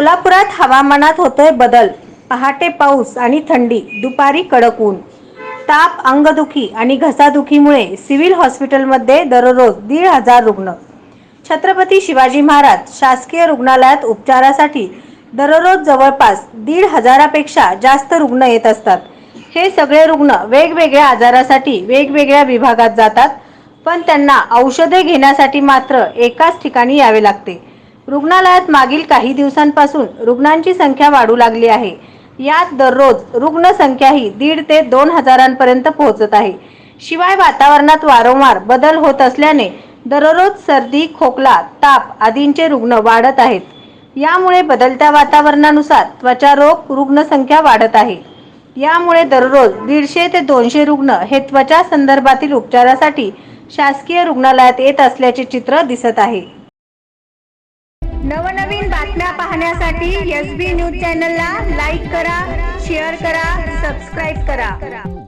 सोलापुरात हवामानात होतोय बदल। पहाटे पाऊस आणि थंडी, दुपारी कडक ऊन। ताप, अंगदुखी आणि घसादुखीमुळे सिव्हिल हॉस्पिटलमध्ये दररोज 1,500 रुग्ण। छत्रपती शिवाजी महाराज शासकीय रुग्णालयात उपचारासाठी दररोज जवळपास 1,500 पेक्षा जास्त रुग्ण येत असतात। हे सगळे रुग्ण वेगवेगळ्या आजारासाठी वेगवेगळ्या विभागात जातात, पण त्यांना औषधे घेण्यासाठी मात्र एकाच ठिकाणी यावे लागते। रुग्णालयात मागील काही दिवसांपासून रुग्णांची संख्या वाढू लागली आहे। यात दररोज रुग्ण संख्या ही 1,500 ते 2,000 पर्यंत पोहोचत आहे। शिवाय वातावरणात वारंवार बदल होत असल्याने दररोज सर्दी, खोकला, ताप आदींचे रुग्ण वाढत आहेत। यामुळे बदलत्या वातावरणानुसार त्वचा रोग रुग्ण संख्या वाढत आहे। यामुळे दररोज 150 ते 200 रुग्ण हे त्वचा संदर्भातील उपचारासाठी शासकीय रुग्णालयात येत असल्याचे चित्र दिसत आहे। नवनवीन बातम्या पाहण्यासाठी SB न्यूज चॅनलला लाईक करा, शेअर करा, सबस्क्राईब करा।